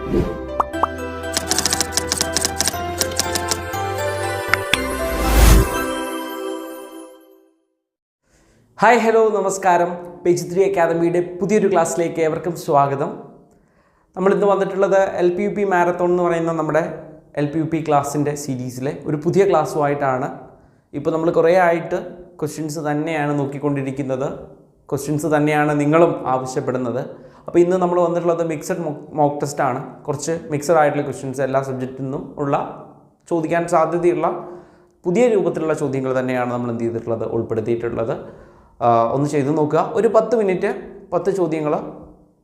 Hi hello നമസ്കാരം. Page 3 അക്കാദമിയുടെ പുതിയൊരു ക്ലാസ്സിലേക്ക് ഏവർക്കും സ്വാഗതം. നമ്മളിന്ന് വന്നിട്ടുള്ളത് LPUP മാരത്തോൺ എന്ന് പറയുന്ന നമ്മുടെ LPUP ക്ലാസ്സിൻ്റെ സീരീസിലെ ഒരു പുതിയ ക്ലാസ്സുമായിട്ടാണ്. ഇപ്പോൾ നമ്മൾ കുറേ ആയിട്ട് ക്വസ്റ്റ്യൻസ് തന്നെയാണ് നോക്കിക്കൊണ്ടിരിക്കുന്നത്, ക്വസ്റ്റ്യൻസ് തന്നെയാണ് നിങ്ങളും ആവശ്യപ്പെടുന്നത്. അപ്പോൾ ഇന്ന് നമ്മൾ വന്നിട്ടുള്ളത് മിക്സഡ് മോക്ക് ടെസ്റ്റാണ്. കുറച്ച് മിക്സഡ് ആയിട്ടുള്ള ക്വസ്റ്റ്യൻസ് എല്ലാ സബ്ജക്റ്റിൽ നിന്നും ഉള്ള ചോദിക്കാൻ സാധ്യതയുള്ള പുതിയ രൂപത്തിലുള്ള ചോദ്യങ്ങൾ തന്നെയാണ് നമ്മൾ എന്ത് ചെയ്തിട്ടുള്ളത്, ഉൾപ്പെടുത്തിയിട്ടുള്ളത്. ഒന്ന് ചെയ്ത് നോക്കുക. ഒരു 10 മിനിറ്റ് 10 ചോദ്യങ്ങൾ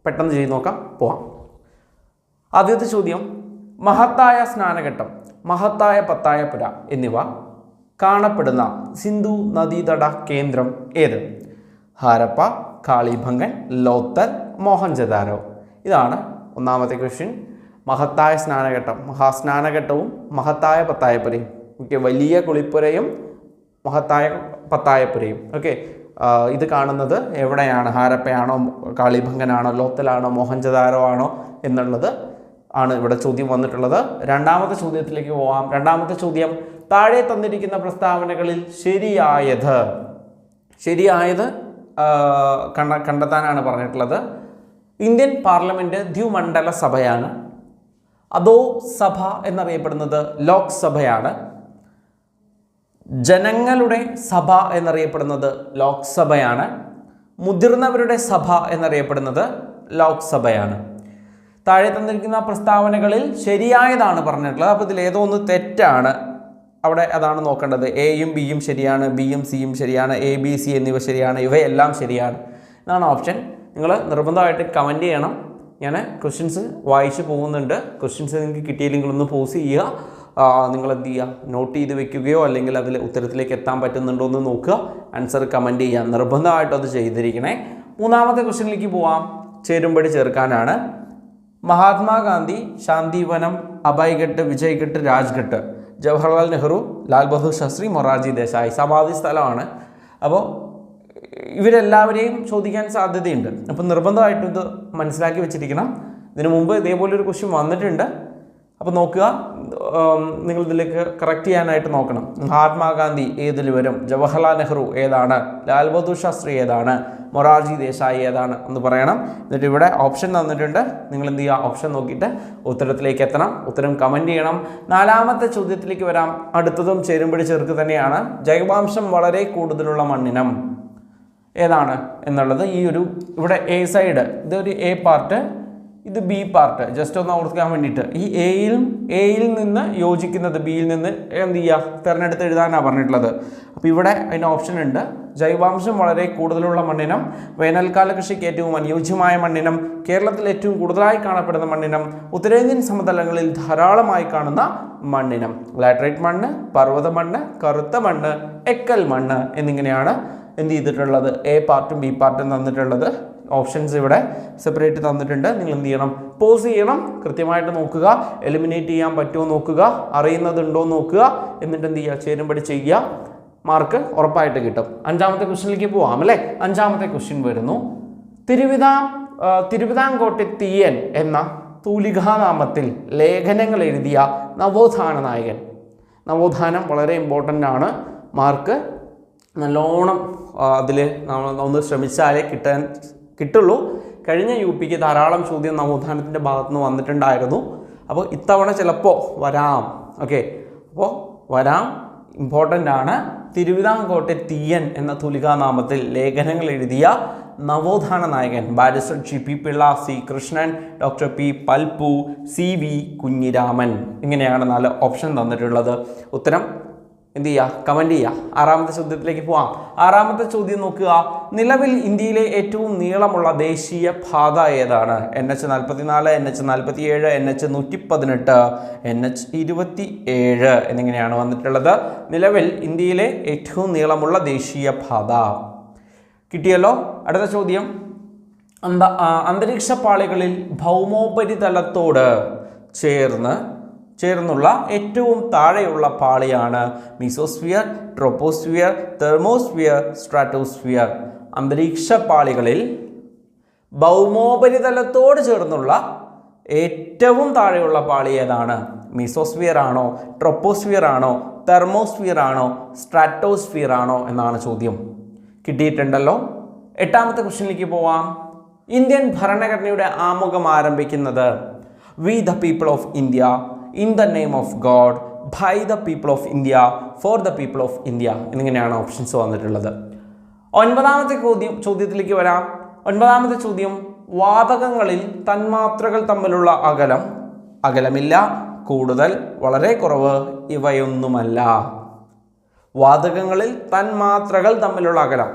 പെട്ടെന്ന് ചെയ്ത് നോക്കാം, പോവാം. ആദ്യത്തെ ചോദ്യം, മഹത്തായ സ്നാനഘട്ടം, മഹത്തായ പത്തായപുര എന്നിവ കാണപ്പെടുന്ന സിന്ധു നദീതട കേന്ദ്രം ഏത്? ഹാരപ്പ, കാളിബംഗൻ, ലോത്തൽ, മോഹൻജദാരോ. ഇതാണ് ഒന്നാമത്തെ ക്വസ്റ്റ്യൻ. മഹത്തായ സ്നാനഘട്ടം, മഹാസ്നാനഘട്ടവും മഹത്തായ പത്തായപുരയും. ഓക്കെ, വലിയ കുളിപ്പുരയും മഹത്തായ പത്തായപുരയും. ഓക്കെ, ഇത് കാണുന്നത് എവിടെയാണ്? ഹാരപ്പയാണോ, കാളിബംഗനാണോ, ലോത്തലാണോ, മോഹൻജദാരോ ആണോ എന്നുള്ളത് ആണ് ഇവിടെ ചോദ്യം വന്നിട്ടുള്ളത്. രണ്ടാമത്തെ ചോദ്യത്തിലേക്ക് പോവാം. രണ്ടാമത്തെ ചോദ്യം, താഴെ തന്നിരിക്കുന്ന പ്രസ്താവനകളിൽ ശരിയായത് കണ്ടെത്താനാണ് പറഞ്ഞിട്ടുള്ളത്. ഇന്ത്യൻ പാർലമെൻറ്റ് ദ്വിമണ്ഡല സഭയാണ്. അതോ സഭ എന്നറിയപ്പെടുന്നത് ലോക്സഭയാണ്. ജനങ്ങളുടെ സഭ എന്നറിയപ്പെടുന്നത് ലോക്സഭയാണ്. മുതിർന്നവരുടെ സഭ എന്നറിയപ്പെടുന്നത് ലോക്സഭയാണ്. താഴെ തന്നിരിക്കുന്ന പ്രസ്താവനകളിൽ ശരിയായതാണ് പറഞ്ഞിട്ടുള്ളത്. അപ്പോൾ ഇതിൽ ഏതോ ഒന്ന് തെറ്റാണ്, അവിടെ അതാണ് നോക്കേണ്ടത്. എയും ബിയും ശരിയാണ്, ബിയും സിയും ശരിയാണ്, എ ബി സി എന്നിവ ശരിയാണ്, ഇവയെല്ലാം ശരിയാണ്. ഇതാണ് ഓപ്ഷൻ. നിങ്ങൾ നിർബന്ധമായിട്ട് കമൻറ്റ് ചെയ്യണം. ഞാൻ ക്വസ്റ്റ്യൻസ് വായിച്ച് പോകുന്നുണ്ട്. ക്വസ്റ്റ്യൻസ് നിങ്ങൾക്ക് കിട്ടിയില്ലെങ്കിൽ ഒന്ന് പോസ് ചെയ്യുക. നിങ്ങൾ എന്ത് ചെയ്യുക, നോട്ട് ചെയ്ത് വെക്കുകയോ അല്ലെങ്കിൽ അതിൽ ഉത്തരത്തിലേക്ക് എത്താൻ പറ്റുന്നുണ്ടോ എന്ന് നോക്കുക. ആൻസർ കമൻറ്റ് ചെയ്യുക. നിർബന്ധമായിട്ടും അത് ചെയ്തിരിക്കണേ. മൂന്നാമത്തെ ക്വസ്റ്റ്യനിലേക്ക് പോവാം. ചേരുംപടി ചേർക്കാനാണ്. മഹാത്മാഗാന്ധി, ശാന്തിവനം, അഭയ്ഘട്ട്, വിജയ്ഘട്ട്, രാജ്ഘട്ട്, ജവഹർലാൽ നെഹ്റു, ലാൽ ബഹദൂർ ശാസ്ത്രി, മൊറാർജി ദേശായി. സമാധി സ്ഥലമാണ്. അപ്പോൾ ഇവരെല്ലാവരെയും ചോദിക്കാൻ സാധ്യതയുണ്ട്. അപ്പോൾ നിർബന്ധമായിട്ടും ഇത് മനസ്സിലാക്കി വെച്ചിരിക്കണം. ഇതിനു മുമ്പ് ഇതേപോലൊരു ക്വസ്റ്റ്യൻ വന്നിട്ടുണ്ട്. അപ്പോൾ നോക്കുക, നിങ്ങൾ ഇതിലേക്ക് കറക്റ്റ് ചെയ്യാനായിട്ട് നോക്കണം. മഹാത്മാഗാന്ധി ഏതിൽ വരും? ജവഹർലാൽ നെഹ്റു ഏതാണ്? ലാൽ ബഹദൂർ ശാസ്ത്രി ഏതാണ്? മൊറാർജി ദേശായി ഏതാണ് എന്ന് പറയണം. എന്നിട്ട് ഇവിടെ ഓപ്ഷൻ തന്നിട്ടുണ്ട്. നിങ്ങൾ എന്ത് ചെയ്യുക, ഓപ്ഷൻ നോക്കിയിട്ട് ഉത്തരത്തിലേക്ക് എത്തണം. ഉത്തരം കമൻറ്റ് ചെയ്യണം. നാലാമത്തെ ചോദ്യത്തിലേക്ക് വരാം. അടുത്തതും ചേരുംപടി ചേർക്ക് തന്നെയാണ്. ജൈവാംശം വളരെ കൂടുതലുള്ള മണ്ണിനം ഏതാണ് എന്നുള്ളത്. ഈ ഒരു ഇവിടെ എ സൈഡ്, ഇതൊരു എ പാർട്ട്, ഇത് ബി പാർട്ട്. ജസ്റ്റ് ഒന്ന് ഓർക്കാൻ വേണ്ടിയിട്ട് ഈ എയിൽ നിന്ന് യോജിക്കുന്നത് ബിയിൽ നിന്ന് എന്ത് ചെയ്യുക, തിരഞ്ഞെടുത്ത് എഴുതാനാണ് പറഞ്ഞിട്ടുള്ളത്. അപ്പോൾ ഇവിടെ അതിന് ഓപ്ഷൻ ഉണ്ട്. ജൈവാംശം വളരെ കൂടുതലുള്ള മണ്ണിനം, വേനൽക്കാല കൃഷിക്ക് ഏറ്റവും അനുയോജ്യമായ മണ്ണിനം, കേരളത്തിൽ ഏറ്റവും കൂടുതലായി കാണപ്പെടുന്ന മണ്ണിനം, ഉത്തരേന്ത്യൻ സമതലങ്ങളിൽ ധാരാളമായി കാണുന്ന മണ്ണിനം. ലാറ്ററൈറ്റ് മണ്ണ്, പർവ്വത മണ്ണ്, കറുത്ത മണ്ണ്, എക്കൽ മണ്ണ് എന്നിങ്ങനെയാണ് എന്ത് ചെയ്തിട്ടുള്ളത്, എ പാർട്ടും ബി പാർട്ടും തന്നിട്ടുള്ളത്. ഓപ്ഷൻസ് ഇവിടെ സെപ്പറേറ്റ് തന്നിട്ടുണ്ട്. നിങ്ങൾ എന്ത് ചെയ്യണം, പോസ് ചെയ്യണം, കൃത്യമായിട്ട് നോക്കുക, എലിമിനേറ്റ് ചെയ്യാൻ പറ്റുമോ നോക്കുക, അറിയുന്നതുണ്ടോ നോക്കുക, എന്നിട്ട് എന്ത് ചെയ്യുക, ചേരുംപടി ചെയ്യുക. മാർക്ക് ഉറപ്പായിട്ട് കിട്ടും. അഞ്ചാമത്തെ ക്വസ്റ്റ്യനിലേക്ക് പോവാം അല്ലേ. അഞ്ചാമത്തെ ക്വസ്റ്റ്യൻ വരുന്നു. തിരുവിതാംകോട്ടെ തീയൻ എന്ന തൂലികാനാമത്തിൽ ലേഖനങ്ങൾ എഴുതിയ നവോത്ഥാന നായകൻ. നവോത്ഥാനം വളരെ ഇമ്പോർട്ടൻ്റ് ആണ്. മാർക്ക് നല്ലോണം അതിൽ നമ്മൾ ഒന്ന് ശ്രമിച്ചാലേ കിട്ടുള്ളൂ. കഴിഞ്ഞ UPക്ക് ധാരാളം ചോദ്യം നവോത്ഥാനത്തിൻ്റെ ഭാഗത്തുനിന്ന് വന്നിട്ടുണ്ടായിരുന്നു. അപ്പോൾ ഇത്തവണ ചിലപ്പോൾ വരാം. ഓക്കെ, അപ്പോൾ വരാം, ഇമ്പോർട്ടൻ്റ് ആണ്. തിരുവിതാംകോട്ടെ തീയൻ എന്ന തൂലികാനാമത്തിൽ ലേഖനങ്ങൾ എഴുതിയ നവോത്ഥാന നായകൻ barrister GP Pillai, C Krishnan, doctor P Palpu, CV Kunhiraman. ഇങ്ങനെയാണ് 4 ഓപ്ഷൻ തന്നിട്ടുള്ളത്. ഉത്തരം എന്ത് ചെയ്യുക, കമൻറ്റ് ചെയ്യുക. ആറാമത്തെ ചോദ്യത്തിലേക്ക് പോവാം. ആറാമത്തെ ചോദ്യം നോക്കുക. നിലവിൽ ഇന്ത്യയിലെ ഏറ്റവും നീളമുള്ള ദേശീയ പാത ഏതാണ്? NH44, NH47, NH118, NH27 എന്നിങ്ങനെയാണ് വന്നിട്ടുള്ളത്. നിലവിൽ ഇന്ത്യയിലെ ഏറ്റവും നീളമുള്ള ദേശീയ പാത കിട്ടിയല്ലോ. അടുത്ത ചോദ്യം, അന്തരീക്ഷ പാളികളിൽ ഭൗമോപരിതലത്തോട് ചേർന്നുള്ള ഏറ്റവും താഴെയുള്ള പാളിയാണ് മീസോസ്ഫിയർ, ട്രോപ്പോസ്ഫിയർ, തെർമോസ്ഫിയർ, സ്ട്രാറ്റോസ്ഫിയർ. അന്തരീക്ഷ പാളികളിൽ ഭൗമോപരിതലത്തോട് ചേർന്നുള്ള ഏറ്റവും താഴെയുള്ള പാളി ഏതാണ്? മീസോസ്ഫിയർ ആണോ, ട്രോപ്പോസ്ഫിയർ ആണോ, തെർമോസ്ഫിയർ ആണോ, സ്ട്രാറ്റോസ്ഫിയർ ആണോ എന്നാണ് ചോദ്യം. കിട്ടിയിട്ടുണ്ടല്ലോ. എട്ടാമത്തെ ക്വസ്റ്റ്യനിലേക്ക് പോവാം. ഇന്ത്യൻ ഭരണഘടനയുടെ ആമുഖം ആരംഭിക്കുന്നത് we the people of India, in the name of God, by the people of India, for the people of India എന്നിങ്ങനെയാണ് ഓപ്ഷൻസ് വന്നിട്ടുള്ളത്. ഒൻപതാമത്തെ ചോദ്യത്തിലേക്ക് വരാം. ഒൻപതാമത്തെ ചോദ്യം, വാതകങ്ങളിൽ തന്മാത്രകൾ തമ്മിലുള്ള അകലം? അകലമില്ല, കൂടുതൽ, വളരെ കുറവ്, ഇവയൊന്നുമല്ല. വാതകങ്ങളിൽ തന്മാത്രകൾ തമ്മിലുള്ള അകലം?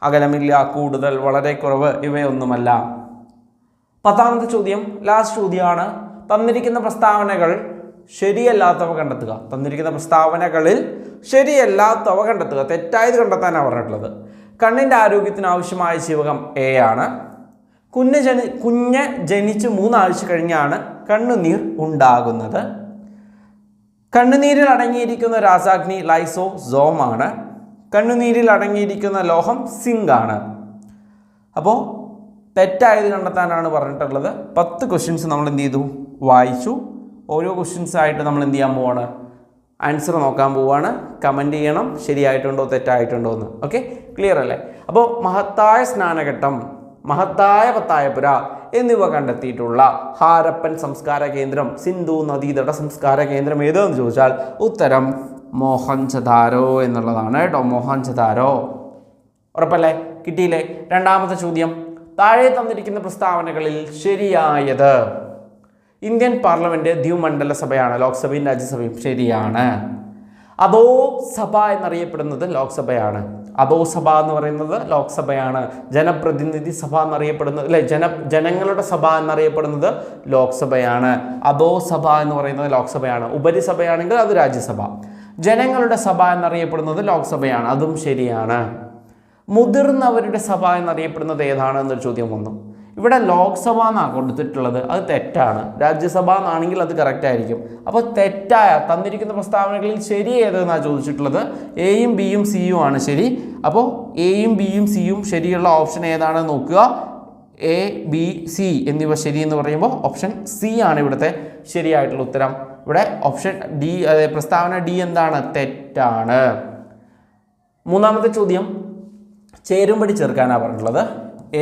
അകലമില്ല, കൂടുതൽ, വളരെ കുറവ്, ഇവയൊന്നുമല്ല. പത്താമത്തെ ചോദ്യം, ലാസ്റ്റ് ചോദ്യമാണ്. തന്നിരിക്കുന്ന പ്രസ്താവനകൾ ശരിയല്ലാത്തവ കണ്ടെത്തുക. തന്നിരിക്കുന്ന പ്രസ്താവനകളിൽ ശരിയല്ലാത്തവ കണ്ടെത്തുക. തെറ്റായത് കണ്ടെത്താനാണ് പറഞ്ഞിട്ടുള്ളത്. കണ്ണിൻ്റെ ആരോഗ്യത്തിന് ആവശ്യമായ ജീവകം എ ആണ്. കുഞ്ഞ് ജനിച്ച് 3 ആഴ്ച കഴിഞ്ഞാണ് കണ്ണുനീർ ഉണ്ടാകുന്നത്. കണ്ണുനീരിൽ അടങ്ങിയിരിക്കുന്ന രാസാഗ്നി ലൈസോസോമാണ്. കണ്ണുനീരിൽ അടങ്ങിയിരിക്കുന്ന ലോഹം സിങ്ക് ആണ്. അപ്പോൾ തെറ്റായത് കണ്ടെത്താനാണ് പറഞ്ഞിട്ടുള്ളത്. 10 ക്വസ്റ്റ്യൻസ് നമ്മൾ എന്ത് ചെയ്തു? വായിച്ചു. ഓരോ ക്വസ്റ്റ്യൻസ് ആയിട്ട് നമ്മൾ എന്ത് ചെയ്യാൻ പോവാണ്? ആൻസർ നോക്കാൻ പോവാണ്. കമൻറ്റ് ചെയ്യണം ശരിയായിട്ടുണ്ടോ തെറ്റായിട്ടുണ്ടോ എന്ന്. ഓക്കെ, ക്ലിയർ അല്ലേ? അപ്പോൾ മഹത്തായ സ്നാനഘട്ടം, മഹത്തായ പത്തായപുര എന്നിവ കണ്ടെത്തിയിട്ടുള്ള ഹാരപ്പൻ സംസ്കാര കേന്ദ്രം, സിന്ധു നദീതട സംസ്കാര കേന്ദ്രം ഏതെന്ന് ചോദിച്ചാൽ ഉത്തരം മോഹൻജദാരോ എന്നുള്ളതാണ് കേട്ടോ. മോഹൻജദാരോ. ഉറപ്പല്ലേ? കിട്ടിയില്ലേ? രണ്ടാമത്തെ ചോദ്യം, താഴെ തന്നിരിക്കുന്ന പ്രസ്താവനകളിൽ ശരിയായത്? ഇന്ത്യൻ പാർലമെന്റ് ദ്വിമണ്ഡല സഭയാണ്, ലോക്സഭയും രാജ്യസഭയും. ശരിയാണ്. അധോ സഭ എന്നറിയപ്പെടുന്നത് ലോക്സഭയാണ്. അധോ സഭ എന്ന് പറയുന്നത് ലോക്സഭയാണ്. ജനപ്രതിനിധി സഭ എന്നറിയപ്പെടുന്നത് അല്ലെ, ജനങ്ങളുടെ സഭ എന്നറിയപ്പെടുന്നത് ലോക്സഭയാണ്. അധോ സഭ എന്ന് പറയുന്നത് ലോക്സഭയാണ്. ഉപരിസഭയാണെങ്കിൽ അത് രാജ്യസഭ. ജനങ്ങളുടെ സഭ എന്നറിയപ്പെടുന്നത് ലോക്സഭയാണ്, അതും ശരിയാണ്. മുതിർന്നവരുടെ സഭ എന്നറിയപ്പെടുന്നത് ഏതാണ് എന്നൊരു ചോദ്യം വന്നു. ഇവിടെ ലോക്സഭ എന്നാണ് കൊടുത്തിട്ടുള്ളത്, അത് തെറ്റാണ്. രാജ്യസഭ എന്നാണെങ്കിൽ അത് കറക്റ്റ് ആയിരിക്കും. അപ്പോൾ തെറ്റായ തന്നിരിക്കുന്ന പ്രസ്താവനകളിൽ ശരി ഏതെന്നാണ് ചോദിച്ചിട്ടുള്ളത്? എയും ബിയും സിയും ആണ് ശരി. അപ്പോൾ എയും ബിയും സിയും ശരിയുള്ള ഓപ്ഷൻ ഏതാണെന്ന് നോക്കുക. എ, ബി, സി എന്നിവ ശരി എന്ന് പറയുമ്പോൾ ഓപ്ഷൻ സി ആണ് ഇവിടുത്തെ ശരിയായിട്ടുള്ള ഉത്തരം. ഇവിടെ ഓപ്ഷൻ ഡി, പ്രസ്താവന ഡി എന്താണ്? തെറ്റാണ്. മൂന്നാമത്തെ ചോദ്യം, ചേരുംപടി ചേർക്കാനാണ് പറഞ്ഞിട്ടുള്ളത്.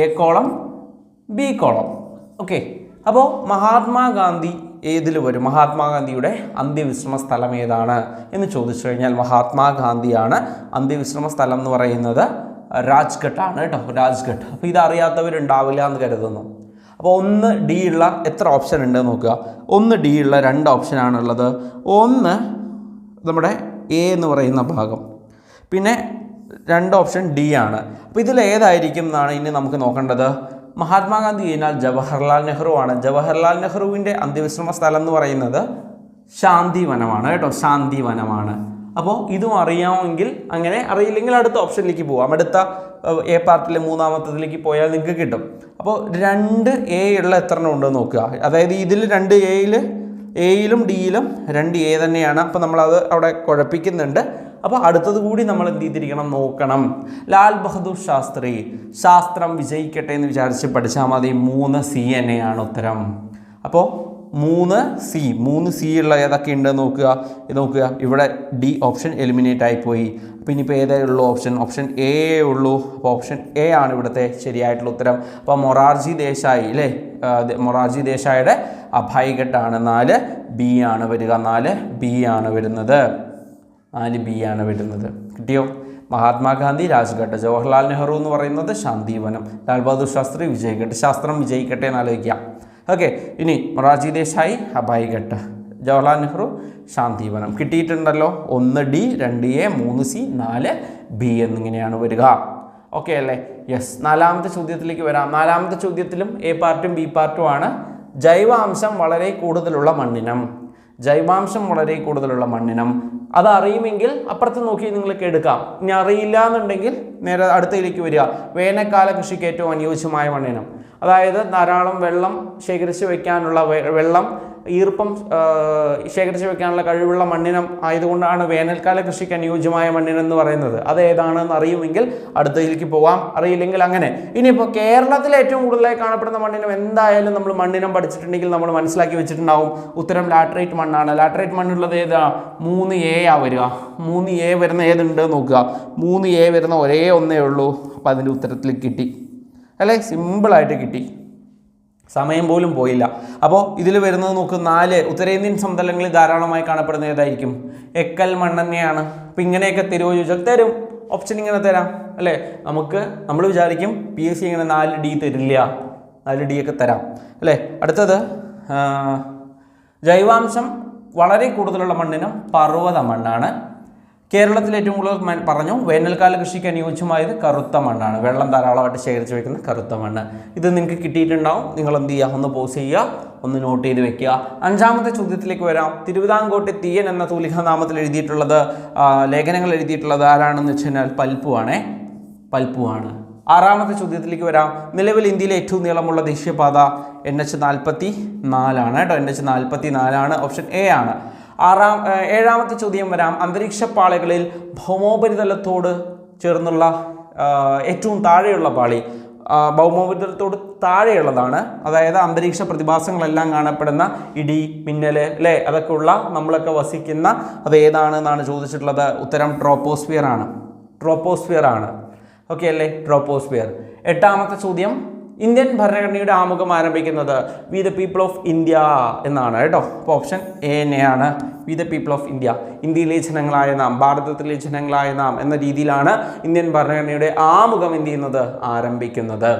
A column, B column. Okay, അപ്പോൾ മഹാത്മാഗാന്ധി ഏതിൽ വരും? മഹാത്മാഗാന്ധിയുടെ അന്ത്യവിശ്രമ സ്ഥലം ഏതാണ് എന്ന് ചോദിച്ചു കഴിഞ്ഞാൽ മഹാത്മാഗാന്ധിയാണ് അന്ത്യവിശ്രമ സ്ഥലം എന്ന് പറയുന്നത് രാജ്ഘട്ടാണ് കേട്ടോ, രാജ്ഘട്ട്. അപ്പോൾ ഇതറിയാത്തവരുണ്ടാവില്ല എന്ന് കരുതുന്നു. അപ്പോൾ 1 ഡി ഉള്ള എത്ര ഓപ്ഷൻ ഉണ്ട് നോക്കുക. 1 ഡി ഉള്ള 2 ഓപ്ഷനാണുള്ളത്. ഒന്ന് നമ്മുടെ എ എന്ന് പറയുന്ന ഭാഗം, പിന്നെ 2 ഓപ്ഷൻ ഡി ആണ്. അപ്പോൾ ഇതിൽ ഏതായിരിക്കും എന്നാണ് ഇനി നമുക്ക് നോക്കേണ്ടത്. മഹാത്മാഗാന്ധി കഴിഞ്ഞാൽ ജവഹർലാൽ നെഹ്റു ആണ്. ജവഹർലാൽ നെഹ്റുവിൻ്റെ അന്ത്യവിശ്രമ സ്ഥലം എന്ന് പറയുന്നത് ശാന്തിവനമാണ് കേട്ടോ, ശാന്തിവനമാണ്. അപ്പോൾ ഇതും അറിയാമെങ്കിൽ, അങ്ങനെ അറിയില്ലെങ്കിൽ അടുത്ത ഓപ്ഷനിലേക്ക് പോവാം. അടുത്ത എ പാർട്ടിലെ മൂന്നാമത്തതിലേക്ക് പോയാൽ നിങ്ങൾക്ക് കിട്ടും. അപ്പോൾ 2 എ ഉള്ള എത്ര എണ്ണം ഉണ്ടെന്ന് നോക്കുക. അതായത് ഇതിൽ 2 എയിലും ഡിയിലും 2 എ തന്നെയാണ്. അപ്പോൾ നമ്മളത് അവിടെ കുഴപ്പിക്കുന്നുണ്ട്. അപ്പോൾ അടുത്തത് കൂടി നമ്മൾ എന്ത് ചെയ്തിരിക്കണം നോക്കണം. ലാൽ ബഹദൂർ ശാസ്ത്രി, ശാസ്ത്രം വിജയിക്കട്ടെ എന്ന് വിചാരിച്ച് പഠിച്ചാൽ മതി. 3 സി തന്നെയാണ് ഉത്തരം. അപ്പോൾ 3 സി ഉള്ള ഏതൊക്കെ ഉണ്ടെന്ന് നോക്കുക. ഇത് നോക്കുക, ഇവിടെ ഡി ഓപ്ഷൻ എലിമിനേറ്റ് ആയിപ്പോയി. അപ്പോൾ ഇനിയിപ്പോൾ ഏതേ ഉള്ളൂ? ഓപ്ഷൻ എ ഉള്ളൂ. അപ്പോൾ ഓപ്ഷൻ എ ആണ് ഇവിടുത്തെ ശരിയായിട്ടുള്ള ഉത്തരം. അപ്പോൾ മൊറാർജി ദേശായി അല്ലേ, മൊറാർജി ദേശായിയുടെ അഭയഘട്ടാണ്. 4 ബി ആണ് വരിക. 4 ബി ആണ് വരുന്നത്. 4 ബി ആണ് വരുന്നത്. കിട്ടിയോ? മഹാത്മാഗാന്ധി രാജ്ഘട്ട്, ജവഹർലാൽ നെഹ്റു എന്ന് പറയുന്നത് ശാന്തിവനം, ലാൽ ബഹദൂർ ശാസ്ത്രി വിജയ്ഘട്ട്. ശാസ്ത്രം വിജയിക്കട്ടെ എന്ന് ആലോചിക്കാം. ഓക്കെ, ഇനി മൊറാർജി ദേശായി അഭയഘട്ട്, ജവഹർലാൽ നെഹ്റു ശാന്തിവനം. കിട്ടിയിട്ടുണ്ടല്ലോ. 1 ഡി, 2 എ, 3 സി, 4 ബി എന്നിങ്ങനെയാണ് വരിക. ഓക്കെ അല്ലേ? യെസ്. 4ാമത്തെ ചോദ്യത്തിലേക്ക് വരാം. 4ാമത്തെ ചോദ്യത്തിലും എ പാർട്ടും ബി പാർട്ടും ആണ്. ജൈവാംശം വളരെ കൂടുതലുള്ള മണ്ണിനം, ജൈവാംശം വളരെ കൂടുതലുള്ള മണ്ണിനം. അത് അറിയുമെങ്കിൽ അപ്പുറത്ത് നോക്കി നിങ്ങൾക്ക് എടുക്കാം. ഇനി അറിയില്ല എന്നുണ്ടെങ്കിൽ നേരെ അടുത്തതിലേക്ക് വരിക. വേനൽക്കാല കൃഷിക്ക് ഏറ്റവും അനുയോജ്യമായ മണ്ണിനം. അതായത് ധാരാളം വെള്ളം ശേഖരിച്ച് വെക്കാനുള്ള വെള്ളം ഈർപ്പം ശേഖരിച്ച് വെക്കാനുള്ള കഴിവുള്ള മണ്ണിനം ആയതുകൊണ്ടാണ് വേനൽക്കാല കൃഷിക്ക് അനുയോജ്യമായ മണ്ണിനെന്ന് പറയുന്നത്. അത് ഏതാണെന്ന് അറിയുമെങ്കിൽ അടുത്തതിലേക്ക് പോകാം, അറിയില്ലെങ്കിൽ അങ്ങനെ. ഇനിയിപ്പോൾ കേരളത്തിൽ ഏറ്റവും കൂടുതലായി കാണപ്പെടുന്ന മണ്ണിനം എന്തായാലും നമ്മൾ മണ്ണിനം പഠിച്ചിട്ടുണ്ടെങ്കിൽ നമ്മൾ മനസ്സിലാക്കി വെച്ചിട്ടുണ്ടാവും. ഉത്തരം ലാറ്ററൈറ്റ് മണ്ണാണ്. ലാറ്ററൈറ്റ് മണ്ണുള്ളത് ഏതാ? 3A വരിക. 3A വരുന്ന ഏതുണ്ട് നോക്കുക. 3A വരുന്ന ഒരേ ഒന്നേ ഉള്ളൂ. അപ്പോൾ അതിൻ്റെ ഉത്തരത്തിൽ കിട്ടി അല്ലേ? സിമ്പിളായിട്ട് കിട്ടി, സമയം പോലും പോയില്ല. അപ്പോൾ ഇതിൽ വരുന്നത് നോക്ക് 4 ഉത്തരേന്ത്യൻ സമതലങ്ങളിൽ ധാരാളമായി കാണപ്പെടുന്ന ഏതായിരിക്കും? എക്കൽ മണ്ണെണ്ണയാണ്. അപ്പം ഇങ്ങനെയൊക്കെ തരുമോ ചോദിച്ചാൽ തരും. ഓപ്ഷൻ ഇങ്ങനെ തരാം അല്ലേ? നമ്മൾ വിചാരിക്കും PSC ഇങ്ങനെ 4D തരില്ല, 4D ഒക്കെ തരാം അല്ലേ? അടുത്തത് ജൈവാംശം വളരെ കൂടുതലുള്ള മണ്ണിനും പർവ്വത മണ്ണാണ്. കേരളത്തിൽ ഏറ്റവും കൂടുതൽ പറഞ്ഞു വേനൽക്കാല കൃഷിക്ക് അനുയോജ്യമായത് കറുത്ത മണ്ണാണ്. വെള്ളം ധാരാളമായിട്ട് ശേഖരിച്ച് വെക്കുന്ന കറുത്ത മണ്ണ്. ഇത് നിങ്ങൾക്ക് കിട്ടിയിട്ടുണ്ടാവും. നിങ്ങൾ എന്ത് ചെയ്യുക? ഒന്ന് പോസ് ചെയ്യുക, ഒന്ന് നോട്ട് ചെയ്ത് വെക്കുക. 5ാമത്തെ ചോദ്യത്തിലേക്ക് വരാം. തിരുവിതാംകോട്ടെ തീയൻ എന്ന തൂലികാനാമത്തിൽ എഴുതിയിട്ടുള്ളത് ലേഖനങ്ങൾ എഴുതിയിട്ടുള്ളത് ആരാണെന്ന് വെച്ച് കഴിഞ്ഞാൽ പൽപ്പുവാണ്. 6ാമത്തെ ചോദ്യത്തിലേക്ക് വരാം. നിലവിൽ ഇന്ത്യയിലെ ഏറ്റവും നീളമുള്ള ദേശീയപാത NH44 ആണ് കേട്ടോ. NH44 ഓപ്ഷൻ A ആണ്. 7ാമത്തെ ചോദ്യം വരാം. അന്തരീക്ഷ പാളികളിൽ ഭൗമോപരിതലത്തോട് ചേർന്നുള്ള ഏറ്റവും താഴെയുള്ള പാളി ഭൗമോപരിതലത്തോട് താഴെയുള്ളതാണ്. അതായത് അന്തരീക്ഷ പ്രതിഭാസങ്ങളെല്ലാം കാണപ്പെടുന്ന ഇടി, മിന്നൽ അല്ലേ, അതൊക്കെ ഉള്ള നമ്മളൊക്കെ വസിക്കുന്ന അത് ഏതാണെന്നാണ് ചോദിച്ചിട്ടുള്ളത്. ഉത്തരം ട്രോപ്പോസ്ഫിയർ ആണ്. ഓക്കെ അല്ലേ? ട്രോപ്പോസ്ഫിയർ. 8ാമത്തെ ചോദ്യം. ഇന്ത്യൻ ഭരണഘടനയുടെ ആമുഖം ആരംഭിക്കുന്നത് we the people of India എന്നാണ് കേട്ടോ. അപ്പോൾ ഓപ്ഷൻ A തന്നെയാണ്. V the people of India, ഇന്ത്യയിലെ ജനങ്ങളായ നാം, ഭാരതത്തിലെ ജനങ്ങളായ നാം എന്ന രീതിയിലാണ് ഇന്ത്യൻ ഭരണഘടനയുടെ ആമുഖം എന്ത് ചെയ്യുന്നത്? ആരംഭിക്കുന്നത്.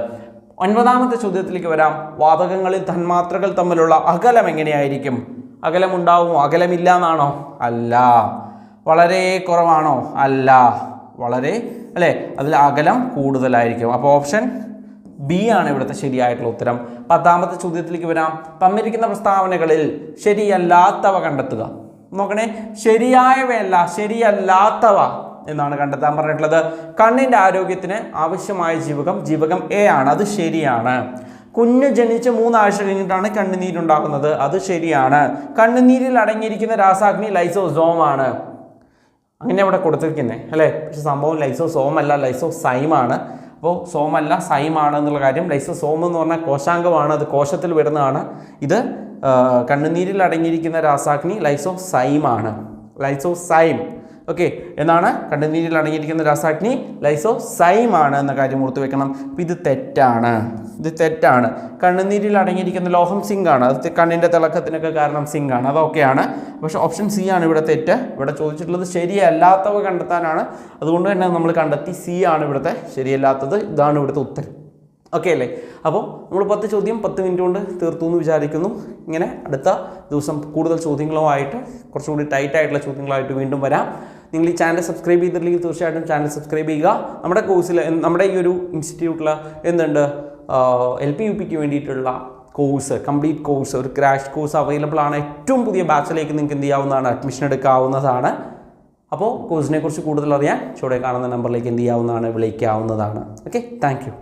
9ാമത്തെ ചോദ്യത്തിലേക്ക് വരാം. വാതകങ്ങളിൽ തന്മാത്രകൾ തമ്മിലുള്ള അകലം എങ്ങനെയായിരിക്കും? അകലമുണ്ടാവുമോ? അകലമില്ല എന്നാണോ? അല്ല. വളരെ കുറവാണോ? അല്ല. വളരെ അല്ലേ? അതിൽ അകലം കൂടുതലായിരിക്കും. അപ്പോൾ ഓപ്ഷൻ B ആണ് ഇവിടുത്തെ ശരിയായിട്ടുള്ള ഉത്തരം. 10ാമത്തെ ചോദ്യത്തിലേക്ക് വരാം. തന്നിരിക്കുന്ന പ്രസ്താവനകളിൽ ശരിയല്ലാത്തവ കണ്ടെത്തുക. നോക്കണേ, ശരിയായവയല്ല, ശരിയല്ലാത്തവ എന്നാണ് കണ്ടെത്താൻ പറഞ്ഞിട്ടുള്ളത്. കണ്ണിൻ്റെ ആരോഗ്യത്തിന് ആവശ്യമായ ജീവകം A ആണ്, അത് ശരിയാണ്. കുഞ്ഞ് ജനിച്ച് 3 ആഴ്ച കഴിഞ്ഞിട്ടാണ് കണ്ണുനീരുണ്ടാകുന്നത്, അത് ശരിയാണ്. കണ്ണുനീരിൽ അടങ്ങിയിരിക്കുന്ന രാസാഗ്നി ലൈസോസോമാണ്. അങ്ങനെ അവിടെ കൊടുത്തിരിക്കുന്നത് അല്ലേ? പക്ഷെ സംഭവം ലൈസോസോം അല്ല, ലൈസോസൈമാണ്. അപ്പോൾ സോമല്ല, സൈമാണ് എന്നുള്ള കാര്യം. ലൈസോസോം എന്ന് പറഞ്ഞാൽ കോശാംഗമാണ്, അത് കോശത്തിൽ വരുന്നതാണ്. ഇത് കണ്ണുനീരിൽ അടങ്ങിയിരിക്കുന്ന രാസാഗ്നി ലൈസോസൈമാണ്. ഓക്കെ എന്നാണ് കണ്ണുനീരിൽ അടങ്ങിയിരിക്കുന്ന രാസാഗ്നി ലൈസോസൈമാണ് എന്ന കാര്യം ഓർത്തു വെക്കണം. അപ്പോൾ ഇത് തെറ്റാണ്. കണ്ണുനീരിൽ അടങ്ങിയിരിക്കുന്ന ലോഹം സിങ്കാണ്. അത് കണ്ണിൻ്റെ തിളക്കത്തിനൊക്കെ കാരണം സിങ്കാണ്, അതൊക്കെയാണ്. പക്ഷെ ഓപ്ഷൻ C ആണ് ഇവിടെ തെറ്റ്. ഇവിടെ ചോദിച്ചിട്ടുള്ളത് ശരിയല്ലാത്തവ കണ്ടെത്താനാണ്. അതുകൊണ്ട് തന്നെ നമ്മൾ കണ്ടെത്തി C ആണ് ഇവിടുത്തെ ശരിയല്ലാത്തത്. ഇതാണ് ഇവിടുത്തെ ഉത്തരം. ഓക്കെ അല്ലേ? അപ്പോൾ നമ്മൾ 10 ചോദ്യം 10 മിനിറ്റ് കൊണ്ട് തീർത്തു എന്ന് വിചാരിക്കുന്നു. ഇങ്ങനെ അടുത്ത ദിവസം കൂടുതൽ ചോദ്യങ്ങളുമായിട്ട്, കുറച്ചുകൂടി ടൈറ്റ് ആയിട്ടുള്ള ചോദ്യങ്ങളായിട്ട് വീണ്ടും വരാം. നിങ്ങൾ ഈ ചാനൽ സബ്സ്ക്രൈബ് ചെയ്തിട്ടില്ലെങ്കിൽ തീർച്ചയായിട്ടും ചാനൽ സബ്സ്ക്രൈബ് ചെയ്യുക. നമ്മുടെ കോഴ്സിൽ, നമ്മുടെ ഈ ഒരു ഇൻസ്റ്റിറ്റ്യൂട്ടിൽ എന്തുണ്ട്? LP UPക്ക് വേണ്ടിയിട്ടുള്ള കോഴ്സ്, കംപ്ലീറ്റ് കോഴ്സ്, ഒരു ക്രാഷ് കോഴ്സ് അവൈലബിൾ ആണ്. ഏറ്റവും പുതിയ ബാച്ചിലേക്ക് നിങ്ങൾക്ക് എന്ത് ചെയ്യാവുന്നതാണ്? അഡ്മിഷൻ എടുക്കാവുന്നതാണ്. അപ്പോൾ കോഴ്സിനെ കുറിച്ച് കൂടുതൽ അറിയാൻ ചുവടെ കാണുന്ന നമ്പറിലേക്ക് എന്ത് ചെയ്യാവുന്നതാണ്? വിളിക്കാവുന്നതാണ്. Okay, thank U.